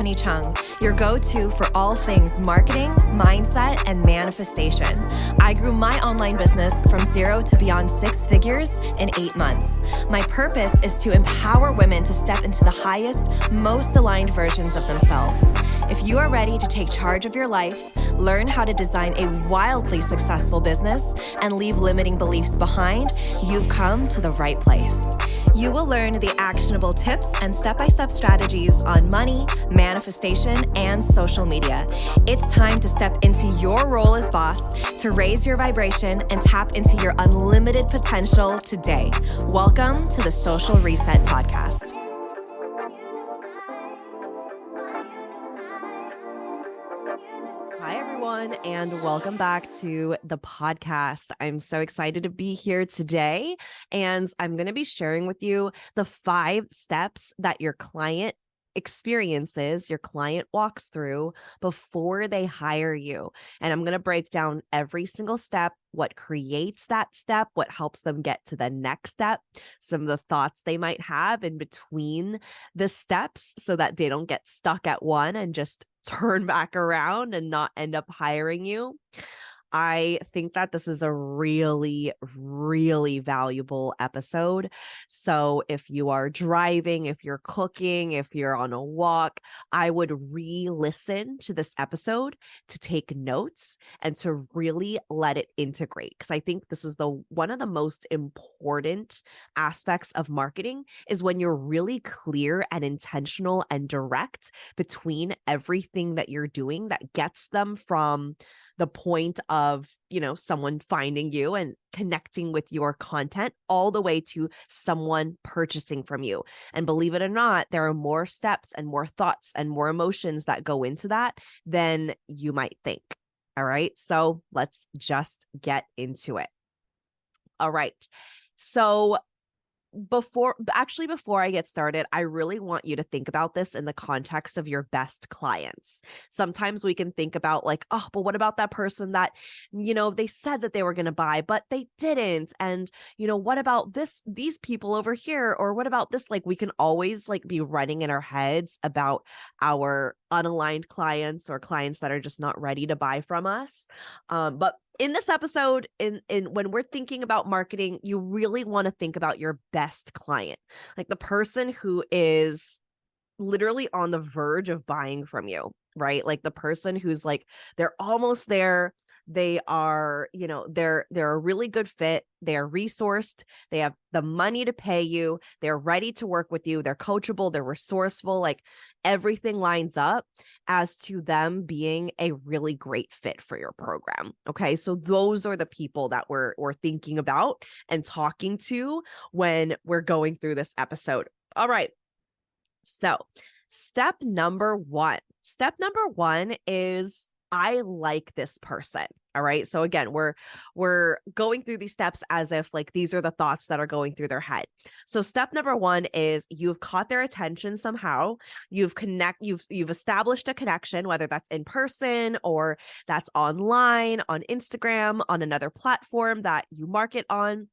Stephanie Chung, your go-to for all things marketing, mindset, and manifestation. I grew my online business from 0 to beyond 6 figures in 8 months. My purpose is to empower women to step into the highest, most aligned versions of themselves. If you are ready to take charge of your life, learn how to design a wildly successful business, and leave limiting beliefs behind, you've come to the right place. You will learn the actionable tips and step-by-step strategies on money, manifestation, and social media. It's time to step into your role as boss, to raise your vibration and tap into your unlimited potential today. Welcome to the Social Reset Podcast. Hi, everyone, and welcome back to the podcast. I'm so excited to be here today, and I'm going to be sharing with you the 5 steps that your client experiences, your client walks through before they hire you. And I'm going to break down every single step, what creates that step, what helps them get to the next step, some of the thoughts they might have in between the steps so that they don't get stuck at one and just turn back around and not end up hiring you. I think that this is a really, really valuable episode. So if you are driving, if you're cooking, if you're on a walk, I would re-listen to this episode to take notes and to really let it integrate. Because I think this is one of the most important aspects of marketing is when you're really clear and intentional and direct between everything that you're doing that gets them from the point of, someone finding you and connecting with your content all the way to someone purchasing from you. And believe it or not, there are more steps and more thoughts and more emotions that go into that than you might think. All right. So let's just get into it. All right. So before I get started, I really want you to think about this in the context of your best clients. Sometimes we can think about like, oh, but what about that person that, they said that they were going to buy, but they didn't. And, what about these people over here? Or what about this? Like we can always be running in our heads about our unaligned clients or clients that are just not ready to buy from us. But in this episode, in when we're thinking about marketing, you really want to think about your best client, like the person who is literally on the verge of buying from you, right? Like the person who's like, they're almost there. They are, they're a really good fit. They are resourced. They have the money to pay you. They're ready to work with you. They're coachable. They're resourceful. Like everything lines up as to them being a really great fit for your program. Okay. So those are the people that we're thinking about and talking to when we're going through this episode. All right. So step number one is I like this person. All right. So again, we're going through these steps as if like these are the thoughts that are going through their head. So step number 1 is you've caught their attention somehow. You've established a connection, whether that's in person or that's online, on Instagram, on another platform that you market on.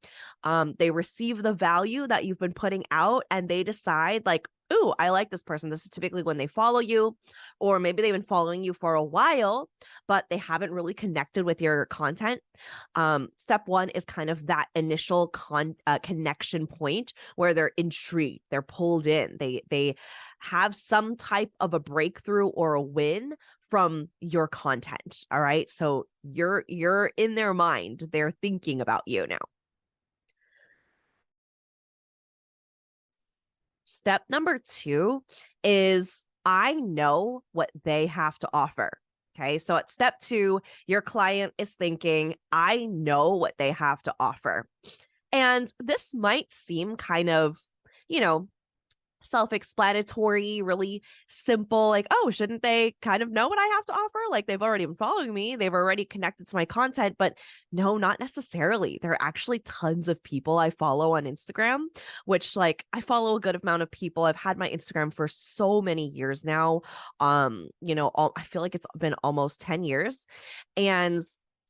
They receive the value that you've been putting out and they decide like, ooh, I like this person. This is typically when they follow you, or maybe they've been following you for a while, but they haven't really connected with your content. Step 1 is kind of that initial connection point where they're intrigued, they're pulled in, they have some type of a breakthrough or a win from your content. All right. So you're in their mind. They're thinking about you now. Step number 2 is I know what they have to offer. Okay. So at step 2, your client is thinking, I know what they have to offer. And this might seem kind of, self-explanatory, really simple, like, oh, shouldn't they kind of know what I have to offer? Like they've already been following me. They've already connected to my content, but no, not necessarily. There are actually tons of people I follow on Instagram, which like I follow a good amount of people. I've had my Instagram for so many years now. I feel like it's been almost 10 years and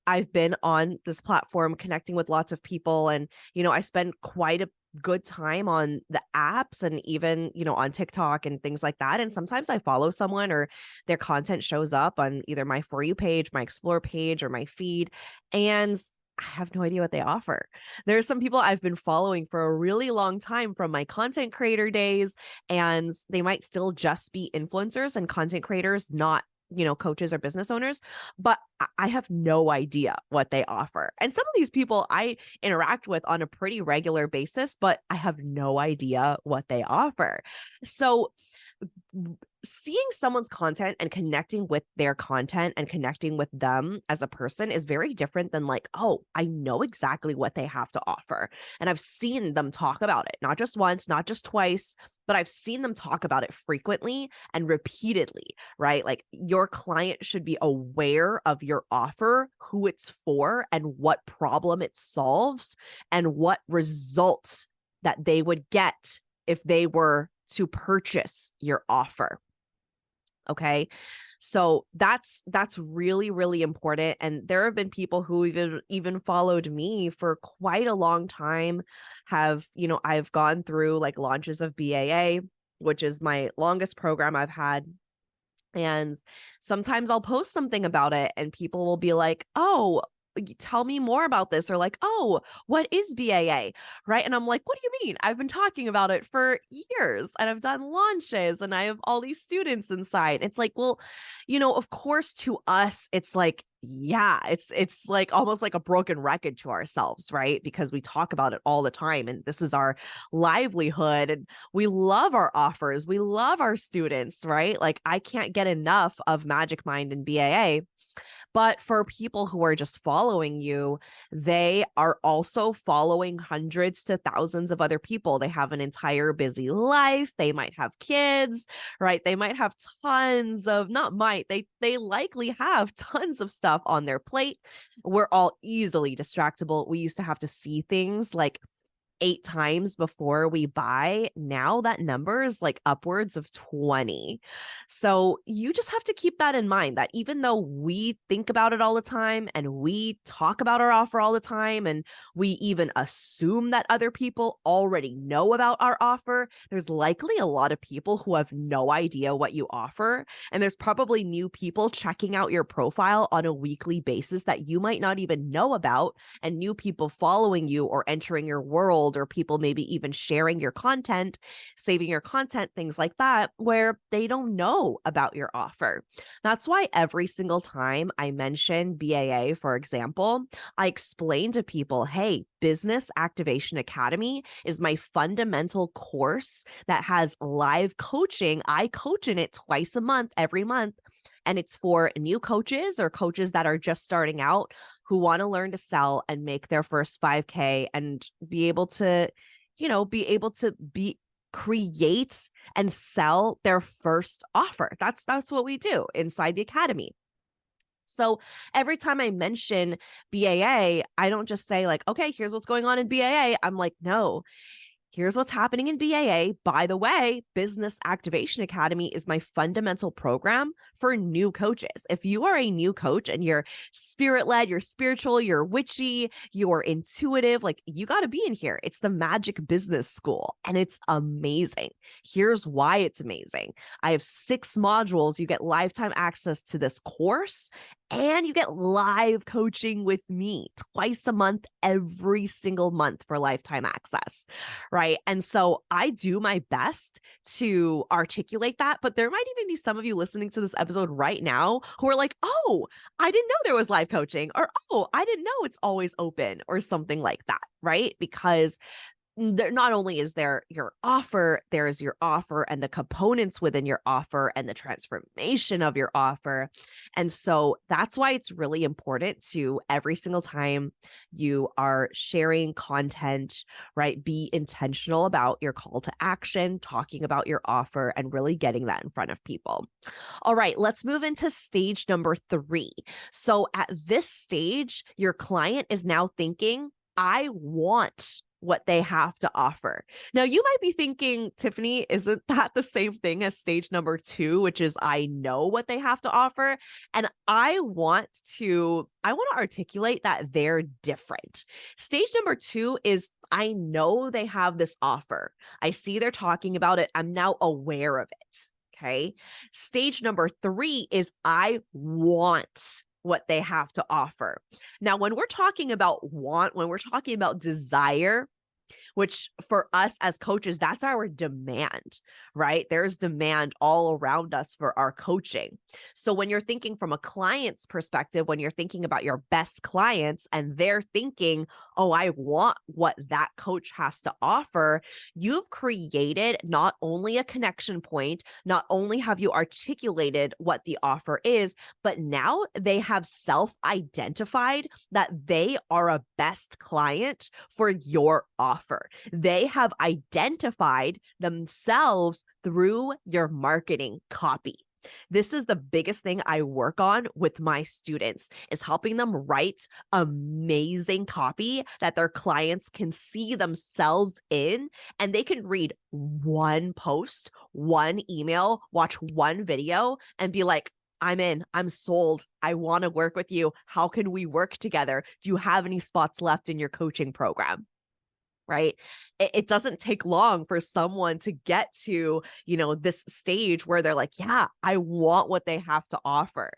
I've been on this platform connecting with lots of people and, I spend quite a good time on the apps and even, on TikTok and things like that. And sometimes I follow someone or their content shows up on either my For You page, my Explore page, or my feed. And I have no idea what they offer. There's some people I've been following for a really long time from my content creator days, and they might still just be influencers and content creators, not coaches or business owners, but I have no idea what they offer. And some of these people I interact with on a pretty regular basis, but I have no idea what they offer. So seeing someone's content and connecting with their content and connecting with them as a person is very different than like, oh, I know exactly what they have to offer. And I've seen them talk about it, not just once, not just twice, but I've seen them talk about it frequently and repeatedly, right? Like your client should be aware of your offer, who it's for, and what problem it solves, and what results that they would get if they were to purchase your offer. Okay. So that's really, really important. And there have been people who even followed me for quite a long time, I've gone through like launches of BAA, which is my longest program I've had. And sometimes I'll post something about it and people will be like, oh, tell me more about this, or like, oh, what is BAA? Right. And I'm like, what do you mean? I've been talking about it for years and I've done launches and I have all these students inside. It's like, well, of course to us, it's like, yeah, it's like almost like a broken record to ourselves, right? Because we talk about it all the time and this is our livelihood and we love our offers. We love our students, right? Like I can't get enough of Magic Mind and BAA. But for people who are just following you, they are also following hundreds to thousands of other people. They have an entire busy life. They might have kids, right? They might have tons of, not might, they likely have tons of stuff on their plate. We're all easily distractible. We used to have to see things like 8 times before we buy. Now that number is like upwards of 20. So you just have to keep that in mind, that even though we think about it all the time and we talk about our offer all the time and we even assume that other people already know about our offer, there's likely a lot of people who have no idea what you offer. And there's probably new people checking out your profile on a weekly basis that you might not even know about, and new people following you or entering your world, or people maybe even sharing your content, saving your content, things like that, where they don't know about your offer. That's why every single time I mention BAA, for example, I explain to people, hey, Business Activation Academy is my fundamental course that has live coaching. I coach in it twice a month, every month. And it's for new coaches or coaches that are just starting out who want to learn to sell and make their first 5K and be able to, create and sell their first offer. That's what we do inside the academy. So every time I mention BAA, I don't just say like, okay, here's what's going on in BAA. I'm like, no, here's what's happening in BAA. By the way, Business Activation Academy is my fundamental program for new coaches. If you are a new coach and you're spirit-led, you're spiritual, you're witchy, you're intuitive, like you got to be in here. It's the Magic Business School and it's amazing. Here's why it's amazing. I have 6 modules. You get lifetime access to this course, and you get live coaching with me twice a month, every single month for lifetime access, right? And so I do my best to articulate that, but there might even be some of you listening to this episode right now who are like, oh, I didn't know there was live coaching, or, oh, I didn't know it's always open, or something like that, right? Because there not only is there your offer, there's your offer and the components within your offer and the transformation of your offer. And so that's why it's really important to, every single time you are sharing content, right, be intentional about your call to action, talking about your offer, and really getting that in front of people. All right, let's move into stage number 3. So at this stage, your client is now thinking, I want what they have to offer. Now, you might be thinking, Tiffany, isn't that the same thing as stage number 2, which is I know what they have to offer? And I want to articulate that they're different. Stage number 2 is I know they have this offer. I see they're talking about it. I'm now aware of it. Okay. Stage number 3 is I want what they have to offer. Now, when we're talking about want, when we're talking about desire, which for us as coaches, that's our demand, right? There's demand all around us for our coaching. So when you're thinking from a client's perspective, when you're thinking about your best clients and they're thinking, oh, I want what that coach has to offer, you've created not only a connection point, not only have you articulated what the offer is, but now they have self-identified that they are a best client for your offer. They have identified themselves through your marketing copy. This is the biggest thing I work on with my students is helping them write amazing copy that their clients can see themselves in, and they can read one post, one email, watch one video and be like, I'm in, I'm sold. I want to work with you. How can we work together? Do you have any spots left in your coaching program? Right? It doesn't take long for someone to get to, this stage where they're like, yeah, I want what they have to offer.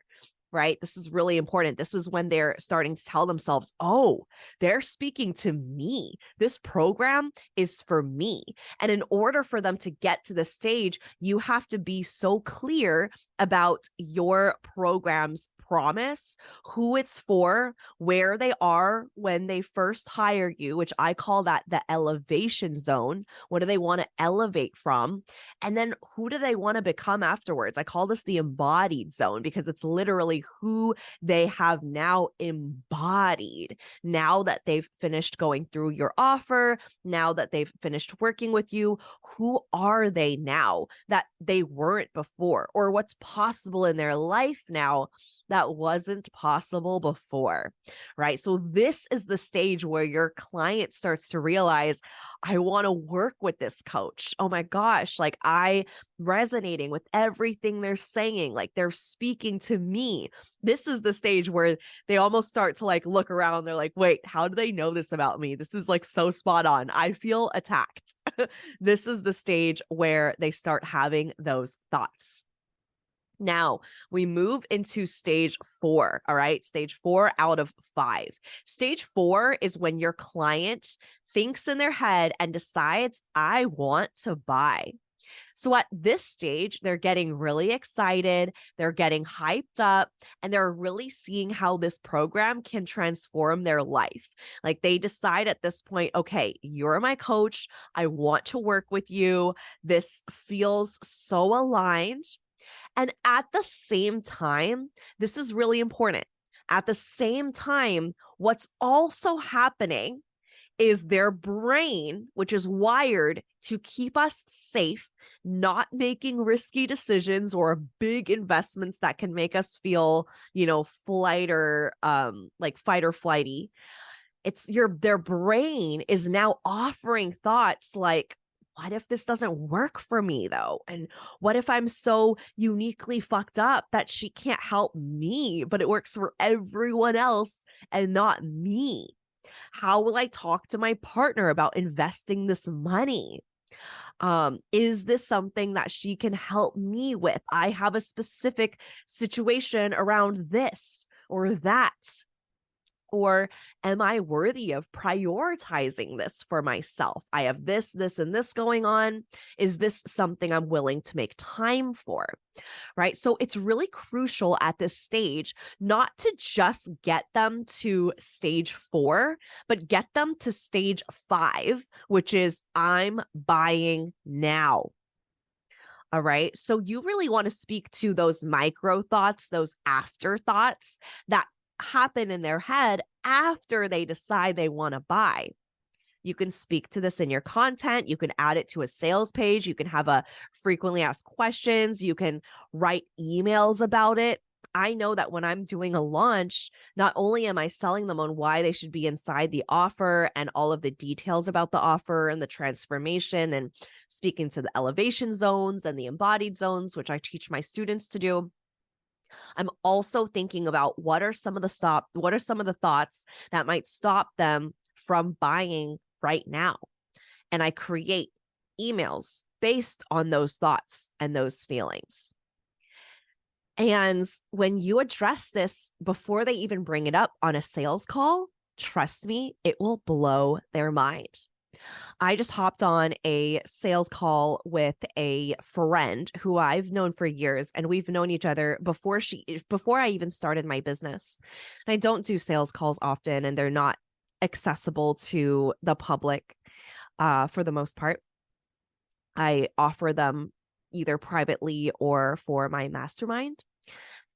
Right? This is really important. This is when they're starting to tell themselves, oh, they're speaking to me. This program is for me. And in order for them to get to the stage, you have to be so clear about your program's promise, who it's for, where they are when they first hire you, which I call that the elevation zone. What do they want to elevate from? And then who do they want to become afterwards? I call this the embodied zone because it's literally who they have now embodied now that they've finished going through your offer, now that they've finished working with you. Who are they now that they weren't before? Or what's possible in their life now that wasn't possible before, right? So this is the stage where your client starts to realize, I want to work with this coach. Oh my gosh, like I resonating with everything they're saying, like they're speaking to me. This is the stage where they almost start to like look around. They're like, wait, how do they know this about me? This is like so spot on. I feel attacked. This is the stage where they start having those thoughts. Now we move into stage 4. All right. Stage 4 out of 5. Stage 4 is when your client thinks in their head and decides, I want to buy. So at this stage, they're getting really excited, they're getting hyped up, and they're really seeing how this program can transform their life. Like they decide at this point, okay, you're my coach. I want to work with you. This feels so aligned. And at the same time, this is really important. At the same time, what's also happening is their brain, which is wired to keep us safe, not making risky decisions or big investments that can make us feel, flight or like fight or flighty. Their brain is now offering thoughts like, what if this doesn't work for me though? And what if I'm so uniquely fucked up that she can't help me, but it works for everyone else and not me? How will I talk to my partner about investing this money? Is this something that she can help me with? I have a specific situation around this or that. Or am I worthy of prioritizing this for myself? I have this, and this going on. Is this something I'm willing to make time for? Right? So it's really crucial at this stage not to just get them to stage 4, but get them to stage 5, which is I'm buying now. All right. So you really want to speak to those micro thoughts, those afterthoughts that happen in their head after they decide they want to buy. You can speak to this in your content. You can add it to a sales page. You can have a frequently asked questions. You can write emails about it. I know that when I'm doing a launch, not only am I selling them on why they should be inside the offer and all of the details about the offer and the transformation and speaking to the elevation zones and the embodied zones, which I teach my students to do. I'm also thinking about what are some of the thoughts that might stop them from buying right now. And I create emails based on those thoughts and those feelings. And when you address this before they even bring it up on a sales call, trust me, it will blow their mind. I just hopped on a sales call with a friend who I've known for years, and we've known each other before I even started my business. And I don't do sales calls often, and they're not accessible to the public for the most part. I offer them either privately or for my mastermind.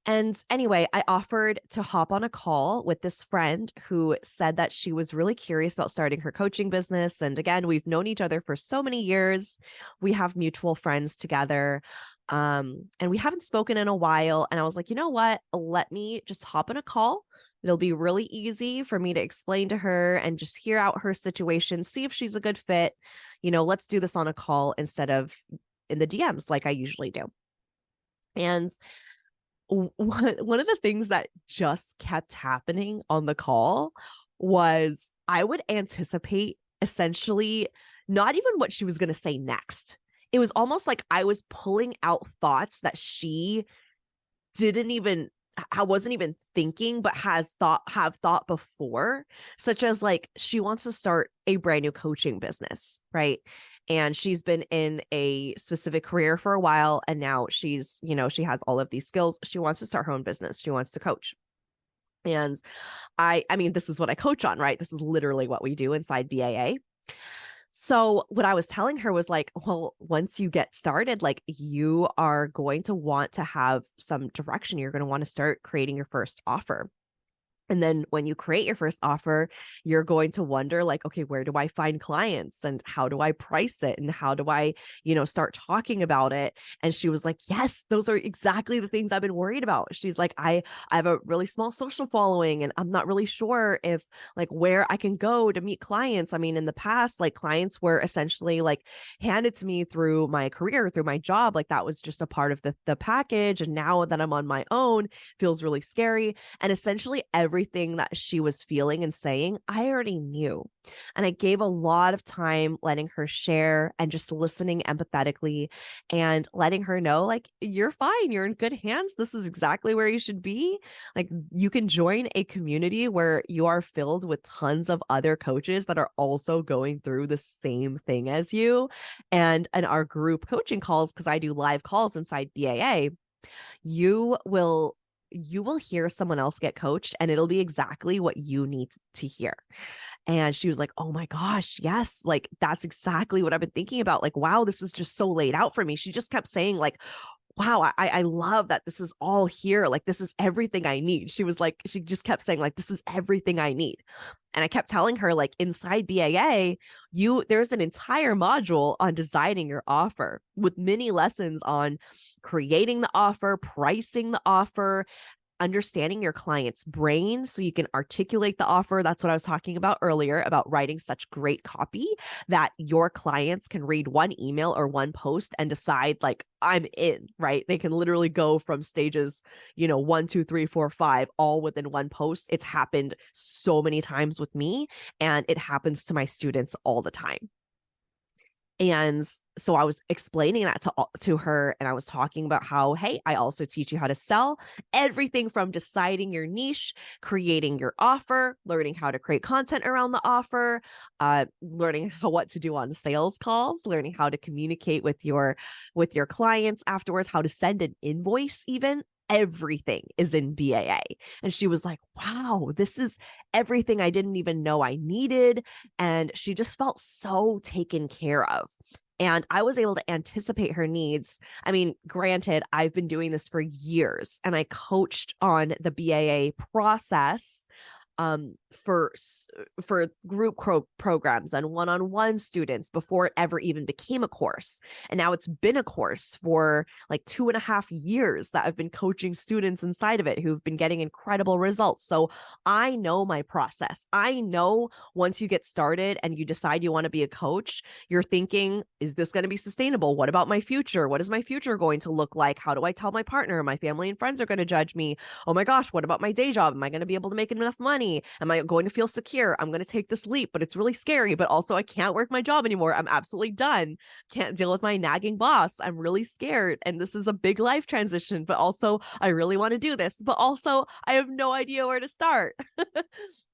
And anyway, I offered to hop on a call with this friend who said that she was really curious about starting her coaching business. And again, we've known each other for so many years. We have mutual friends together. And we haven't spoken in a while. And I was like, you know what? Let me just hop on a call. It'll be really easy for me to explain to her and just hear out her situation, see if she's a good fit. Let's do this on a call instead of in the DMs like I usually do. And one of the things that just kept happening on the call was I would anticipate essentially not even what she was going to say next. It was almost like I was pulling out thoughts that she I wasn't even thinking, but have thought before, such as like she wants to start a brand new coaching business, right? And she's been in a specific career for a while. And now she has all of these skills. She wants to start her own business. She wants to coach. And I mean, this is what I coach on, right? This is literally what we do inside BAA. So what I was telling her was like, well, once you get started, like you are going to want to have some direction. You're going to want to start creating your first offer. And then when you create your first offer, you're going to wonder like, okay, where do I find clients and how do I price it? And how do I, start talking about it? And she was like, yes, those are exactly the things I've been worried about. She's like, I have a really small social following and I'm not really sure if like where I can go to meet clients. I mean, in the past, like clients were essentially like handed to me through my career, through my job. Like that was just a part of the package. And now that I'm on my own, feels really scary. And essentially everything that she was feeling and saying, I already knew. And I gave a lot of time letting her share and just listening empathetically and letting her know, like, you're fine. You're in good hands. This is exactly where you should be. Like, you can join a community where you are filled with tons of other coaches that are also going through the same thing as you. And in our group coaching calls, because I do live calls inside BAA, you will hear someone else get coached and it'll be exactly what you need to hear. And she was like, oh my gosh, yes, like that's exactly what I've been thinking about. Like, wow, this is just so laid out for me. She just kept saying like, wow, I love that this is all here. Like, this is everything I need. She was like, she just kept saying like, this is everything I need. And I kept telling her like inside BAA, there's an entire module on designing your offer with mini lessons on creating the offer, pricing the offer, understanding your client's brain so you can articulate the offer. That's what I was talking about earlier about writing such great copy that your clients can read one email or one post and decide like, I'm in, right? They can literally go from stages, 1, 2, 3, 4, 5, all within one post. It's happened so many times with me and it happens to my students all the time. And so I was explaining that to her and I was talking about how, hey, I also teach you how to sell everything from deciding your niche, creating your offer, learning how to create content around the offer, learning what to do on sales calls, learning how to communicate with your clients afterwards, how to send an invoice even. Everything is in BAA. And she was like, wow, this is everything I didn't even know I needed. And she just felt so taken care of. And I was able to anticipate her needs. I mean, granted, I've been doing this for years and I coached on the BAA process for group programs and one-on-one students before it ever even became a course. And now it's been a course for like 2.5 years that I've been coaching students inside of it who've been getting incredible results. So I know my process. I know once you get started and you decide you want to be a coach, you're thinking, is this going to be sustainable? What about my future? What is my future going to look like? How do I tell my partner? My family and friends are going to judge me. Oh my gosh, what about my day job? Am I going to be able to make enough money? Am I going to feel secure? I'm going to take this leap, but it's really scary. But also, I can't work my job anymore. I'm absolutely done. Can't deal with my nagging boss. I'm really scared. And this is a big life transition, but also, I really want to do this. But also, I have no idea where to start.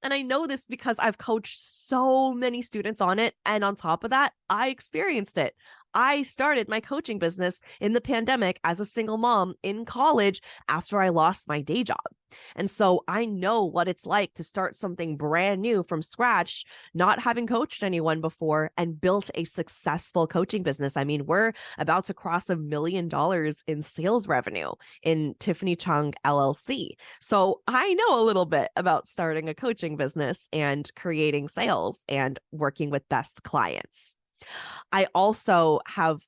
And I know this because I've coached so many students on it. And on top of that, I experienced it. I started my coaching business in the pandemic as a single mom in college after I lost my day job. And so I know what it's like to start something brand new from scratch, not having coached anyone before, and built a successful coaching business. I mean, we're about to cross $1 million in sales revenue in Tiffany Chung LLC. So I know a little bit about starting a coaching business and creating sales and working with best clients. I also have,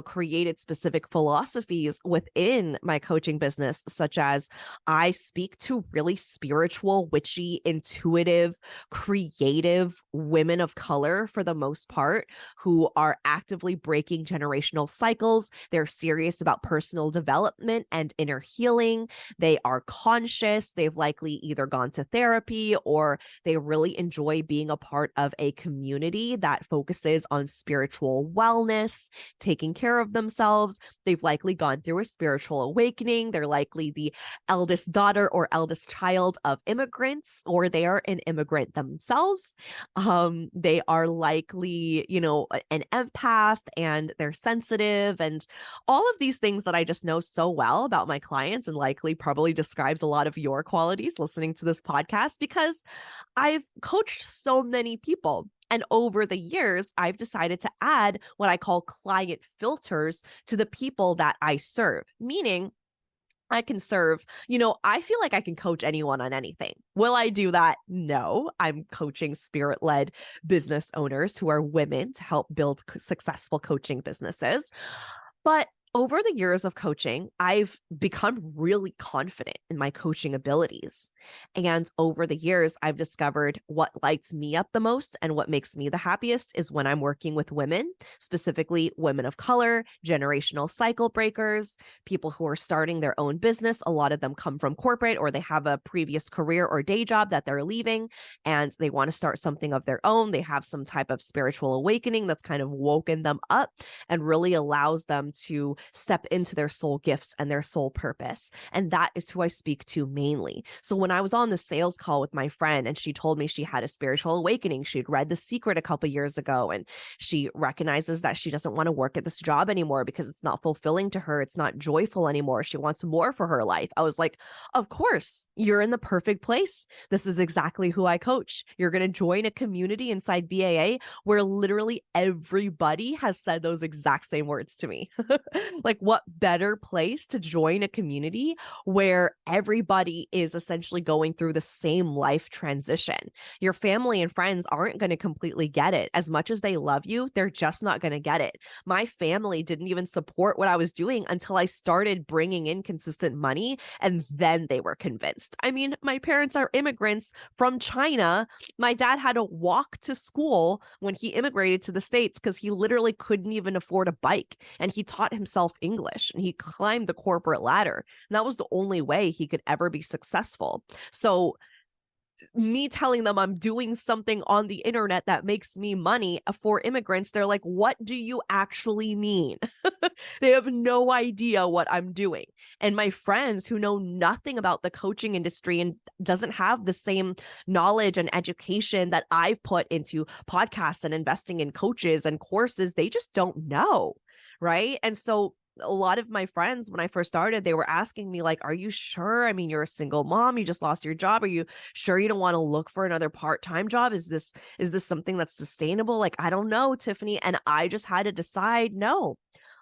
created specific philosophies within my coaching business, such as I speak to really spiritual, witchy, intuitive, creative women of color for the most part, who are actively breaking generational cycles. They're serious about personal development and inner healing. They are conscious. They've likely either gone to therapy or they really enjoy being a part of a community that focuses on spiritual wellness, taking care of themselves. They've likely gone through a spiritual awakening. They're likely the eldest daughter or eldest child of immigrants, or they are an immigrant themselves. They are likely, an empath, and they're sensitive, and all of these things that I just know so well about my clients, and likely probably describes a lot of your qualities listening to this podcast, because I've coached so many people. And over the years, I've decided to add what I call client filters to the people that I serve, meaning I can serve, I feel like I can coach anyone on anything. Will I do that? No. I'm coaching spirit-led business owners who are women to help build successful coaching businesses. But over the years of coaching, I've become really confident in my coaching abilities. And over the years, I've discovered what lights me up the most and what makes me the happiest is when I'm working with women, specifically women of color, generational cycle breakers, people who are starting their own business. A lot of them come from corporate, or they have a previous career or day job that they're leaving and they want to start something of their own. They have some type of spiritual awakening that's kind of woken them up and really allows them to step into their soul gifts and their soul purpose. And that is who I speak to mainly. So when I was on the sales call with my friend and she told me she had a spiritual awakening, she'd read The Secret a couple years ago, and she recognizes that she doesn't want to work at this job anymore because it's not fulfilling to her. It's not joyful anymore. She wants more for her life. I was like, of course, you're in the perfect place. This is exactly who I coach. You're going to join a community inside BAA where literally everybody has said those exact same words to me. Like, what better place to join a community where everybody is essentially going through the same life transition? Your family and friends aren't going to completely get it. As much as they love you, they're just not going to get it. My family didn't even support what I was doing until I started bringing in consistent money, and then they were convinced. I mean, my parents are immigrants from China. My dad had to walk to school when he immigrated to the States because he literally couldn't even afford a bike, and he taught himself English and he climbed the corporate ladder. And that was the only way he could ever be successful. So me telling them I'm doing something on the internet that makes me money for immigrants, they're like, what do you actually mean? They have no idea what I'm doing. And my friends who know nothing about the coaching industry and doesn't have the same knowledge and education that I've put into podcasts and investing in coaches and courses, they just don't know. Right. And so a lot of my friends, when I first started, they were asking me like, are you sure? I mean, you're a single mom, you just lost your job. Are you sure you don't want to look for another part-time job? Is this something that's sustainable? Like, I don't know, Tiffany. And I just had to decide, no,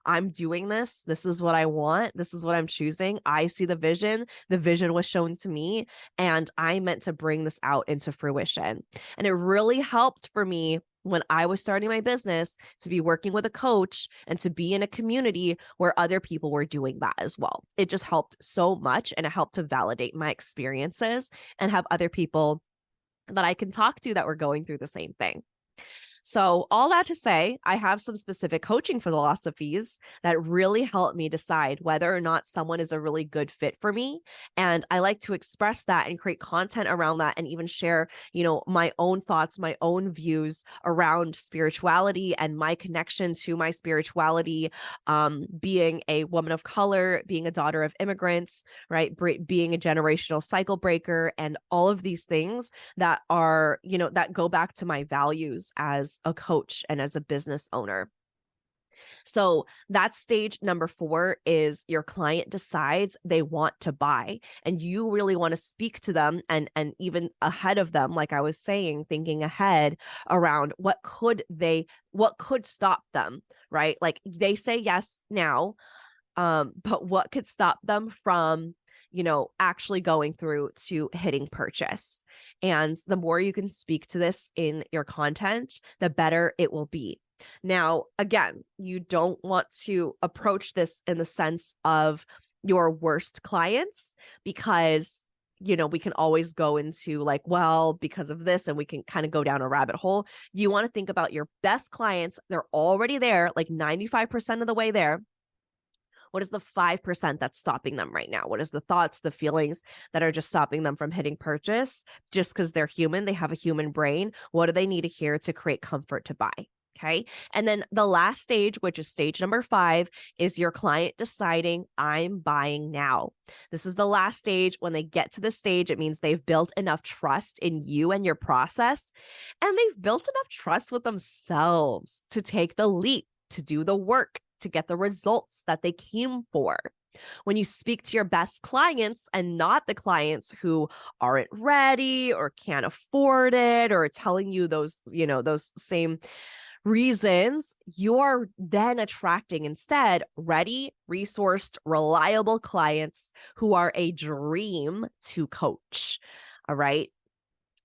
I'm doing this. This is what I want. This is what I'm choosing. I see the vision. The vision was shown to me, and I meant to bring this out into fruition. And it really helped for me when I was starting my business to be working with a coach and to be in a community where other people were doing that as well. It just helped so much, and it helped to validate my experiences and have other people that I can talk to that were going through the same thing. So, all that to say, I have some specific coaching philosophies that really help me decide whether or not someone is a really good fit for me. And I like to express that and create content around that, and even share, my own thoughts, my own views around spirituality and my connection to my spirituality, being a woman of color, being a daughter of immigrants, right? Being a generational cycle breaker, and all of these things that are, that go back to my values as a coach and as a business owner. So that's stage number 4 is your client decides they want to buy, and you really want to speak to them and even ahead of them, like I was saying, thinking ahead around what could stop them, right? Like they say yes now, but what could stop them from actually going through to hitting purchase? And the more you can speak to this in your content, the better it will be. Now, again, you don't want to approach this in the sense of your worst clients, because we can always go into like, well, because of this, and we can kind of go down a rabbit hole. You want to think about your best clients. They're already there, like 95% of the way there. What is the 5% that's stopping them right now? What is the thoughts, the feelings that are just stopping them from hitting purchase? Just because they're human, they have a human brain. What do they need to hear to create comfort to buy? Okay. And then the last stage, which is stage number 5, is your client deciding, I'm buying now. This is the last stage. When they get to this stage, it means they've built enough trust in you and your process, and they've built enough trust with themselves to take the leap, to do the work, to get the results that they came for. When you speak to your best clients and not the clients who aren't ready or can't afford it or telling you those same reasons, you're then attracting instead ready, resourced, reliable clients who are a dream to coach. All right.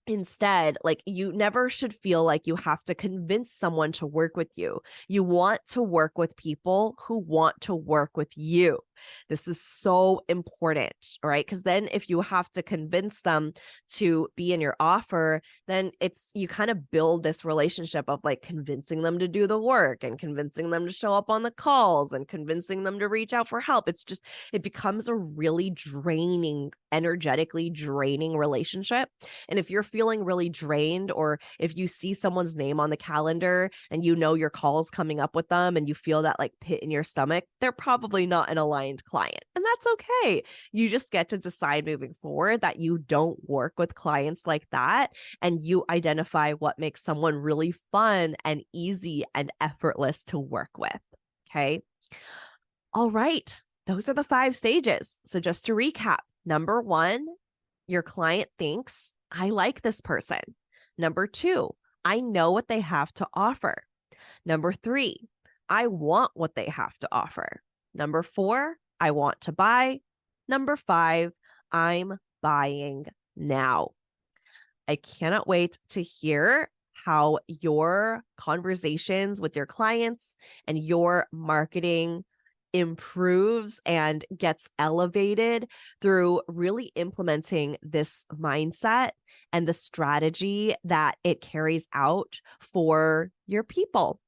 Instead, like, you never should feel like you have to convince someone to work with you. You want to work with people who want to work with you. This is so important, right? Because then if you have to convince them to be in your offer, then you kind of build this relationship of like convincing them to do the work and convincing them to show up on the calls and convincing them to reach out for help. It becomes a really energetically draining relationship. And if you're feeling really drained, or if you see someone's name on the calendar and your call is coming up with them and you feel that like pit in your stomach, they're probably not an aligned client. And that's okay. You just get to decide moving forward that you don't work with clients like that, and you identify what makes someone really fun and easy and effortless to work with. Okay. All right. Those are the 5 stages. So just to recap, number 1, your client thinks, I like this person. Number 2, I know what they have to offer. Number 3, I want what they have to offer. Number 4, I want to buy. Number 5, I'm buying now. I cannot wait to hear how your conversations with your clients and your marketing improves and gets elevated through really implementing this mindset and the strategy that it carries out for your people.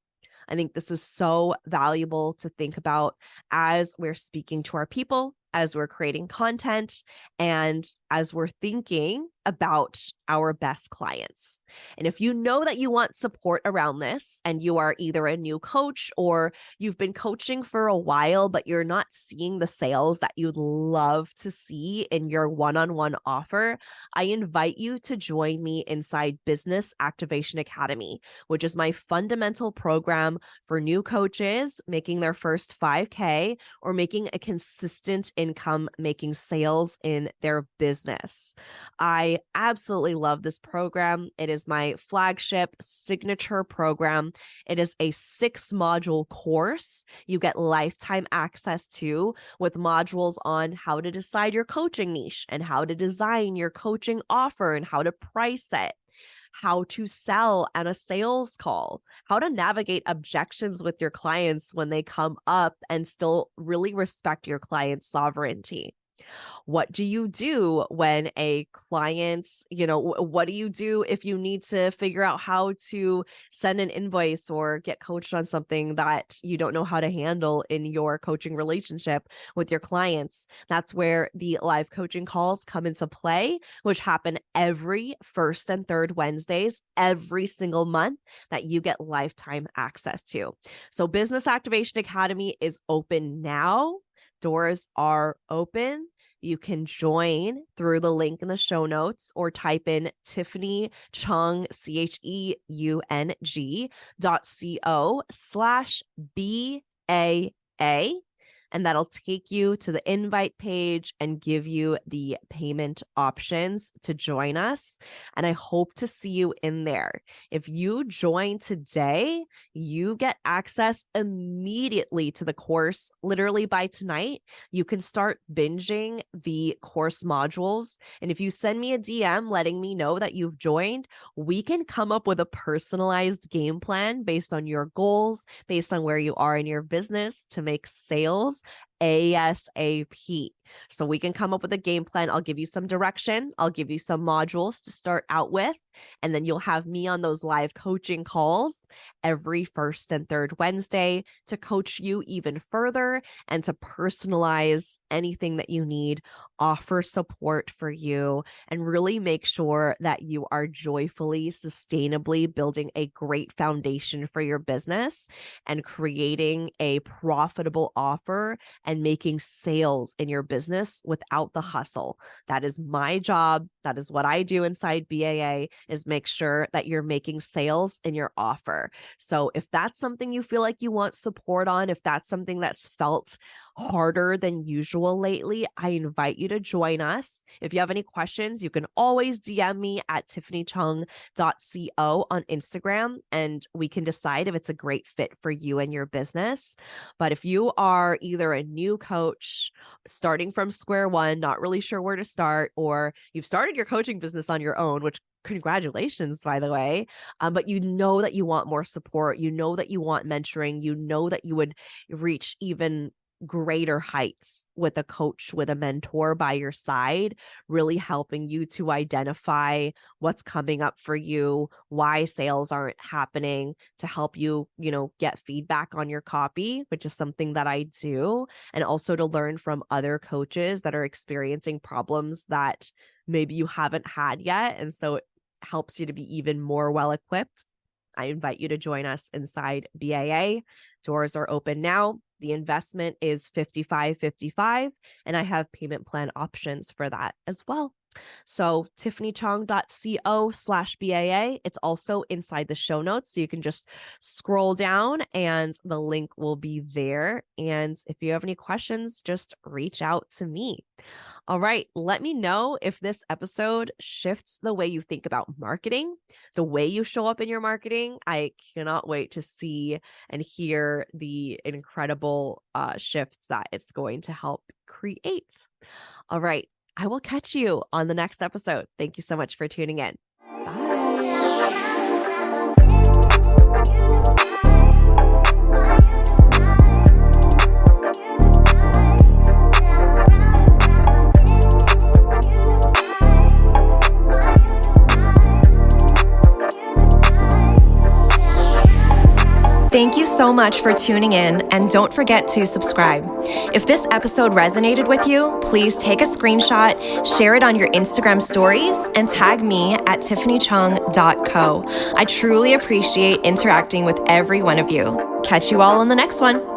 I think this is so valuable to think about as we're speaking to our people, as we're creating content, and as we're thinking about our best clients. And if you know that you want support around this, and you are either a new coach or you've been coaching for a while, but you're not seeing the sales that you'd love to see in your one-on-one offer, I invite you to join me inside Business Activation Academy, which is my fundamental program for new coaches making their first 5K or making a consistent income making sales in their business. I I absolutely love this program. It is my flagship signature program. It is a 6-module course you get lifetime access to, with modules on how to decide your coaching niche and how to design your coaching offer and how to price it, how to sell on a sales call, how to navigate objections with your clients when they come up and still really respect your client's sovereignty. What do you do when a client, what do you do if you need to figure out how to send an invoice or get coached on something that you don't know how to handle in your coaching relationship with your clients? That's where the live coaching calls come into play, which happen every first and third Wednesdays, every single month, that you get lifetime access to. So Business Activation Academy is open now. Doors are open. You can join through the link in the show notes or type in Tiffany Chung, CHEUNG.co/BAA. And that'll take you to the invite page and give you the payment options to join us. And I hope to see you in there. If you join today, you get access immediately to the course. Literally by tonight, you can start binging the course modules. And if you send me a DM letting me know that you've joined, we can come up with a personalized game plan based on your goals, based on where you are in your business to make sales ASAP. So we can come up with a game plan. I'll give you some direction. I'll give you some modules to start out with. And then you'll have me on those live coaching calls every first and third Wednesday to coach you even further and to personalize anything that you need, offer support for you, and really make sure that you are joyfully, sustainably building a great foundation for your business and creating a profitable offer and making sales in your business without the hustle. That is my job. That is what I do inside BAA, is make sure that you're making sales in your offer. So if that's something you feel like you want support on, if that's something that's felt harder than usual lately, I invite you to join us. If you have any questions, you can always DM me at tiffanychung.co on Instagram, and we can decide if it's a great fit for you and your business. But if you are either a new coach starting from square one, not really sure where to start, or you've started your coaching business on your own, which congratulations, by the way. But you know that you want more support. You know that you want mentoring. You know that you would reach even greater heights with a coach, with a mentor by your side, really helping you to identify what's coming up for you, why sales aren't happening, to help you, get feedback on your copy, which is something that I do, and also to learn from other coaches that are experiencing problems that maybe you haven't had yet. And so it helps you to be even more well-equipped. I invite you to join us inside BAA. Doors are open now. The investment is $55.55, and I have payment plan options for that as well. So tiffanychung.co/BAA. It's also inside the show notes. So you can just scroll down and the link will be there. And if you have any questions, just reach out to me. All right. Let me know if this episode shifts the way you think about marketing, the way you show up in your marketing. I cannot wait to see and hear the incredible shifts that it's going to help create. All right. I will catch you on the next episode. Thank you so much for tuning in. Thank you so much for tuning in, and don't forget to subscribe. If this episode resonated with you, please take a screenshot, share it on your Instagram stories, and tag me at tiffanychung.co. I truly appreciate interacting with every one of you. Catch you all on the next one.